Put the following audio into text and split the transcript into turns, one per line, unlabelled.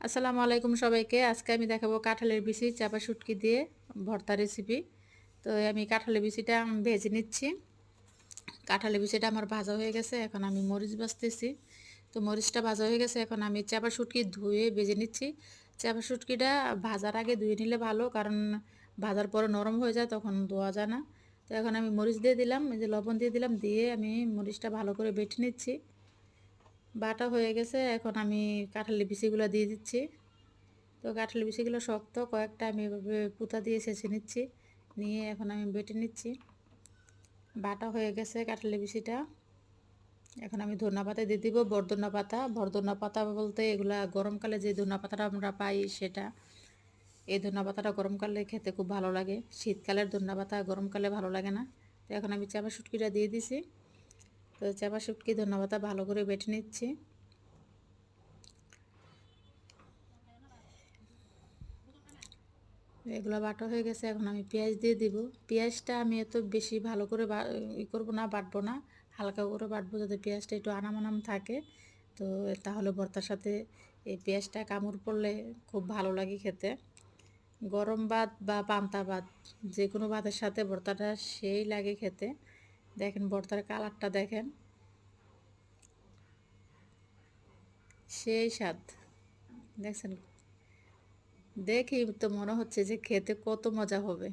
আসসালামু আলাইকুম সবাইকে। আজকে আমি দেখাবো কাঁঠালের বিচি চাপা শুটকি দিয়ে ভর্তা রেসিপি। তো আমি কাঁঠালের বিচিটা ভেজে নিচ্ছি। কাঁঠালের বিচিটা আমার ভাজা হয়ে গেছে, এখন আমি মরিচ ভাজতেছি। তো মরিচটা ভাজা হয়ে গেছে, এখন আমি চাপা শুটকি ধুয়ে ভেজে নিচ্ছি। চাপা শুটকিটা ভাজার আগে ধুয়ে নিলে ভালো, কারণ ভাজার পরে নরম হয়ে যায়, তখন ধোয়া যায় না। তো এখন আমি মরিচ দিয়ে দিলাম, এই যে লবণ দিয়ে দিলাম, দিয়ে আমি মরিচটা ভালো করে বেটে নিচ্ছি। বাটা হয়ে গেছে, এখন আমি কাঁঠালের বিচিগুলো দিয়ে দিচ্ছি। তো কাঁঠালের বিচিগুলো শক্ত, কয়েকটা আমি এভাবে পুঁতা দিয়ে ছেঁচে নিচ্ছি, নিয়ে এখন আমি বেটে নিচ্ছি। বাটা হয়ে গেছে কাঁঠালের বিচিটা। এখন আমি ধনিয়া পাতা দিয়ে দিব, বরধনিয়া পাতা বলতে এগুলা গরমকালে যে ধনিয়া পাতাটা আমরা পাই সেটা। এই ধনিয়া পাতাটা গরমকালে খেতে খুব ভালো লাগে, শীতকালের ধনিয়া পাতা গরমকালে ভালো লাগে না। তো এখন আমি চাপা শুটকিটা দিয়ে দিছি। তো চাপা শুটকি ধনিয়া পাতা ভালো করে বেটে নিচ্ছি। এগুলো বাটা হয়ে গেছে, এখন আমি পেঁয়াজ দিয়ে দিব। পেঁয়াজটা আমি এত বেশি ভালো করে করবো না, বাটবো না, হালকা করে বাটবো যাতে পেঁয়াজটা একটু আনাম আনাম থাকে। তো তাহলে ভর্তার সাথে এই পেঁয়াজটা কামড় পড়লে খুব ভালো লাগে খেতে। গরম ভাত বা পান্তা ভাত যে কোনো ভাতের সাথে ভর্তাটা সেই লাগে খেতে। দেখেন ভর্তার কালারটা দেখেন, সেই স্বাদ। দেখছেন, দেখেই তো মনে হচ্ছে যে খেতে কত মজা হবে।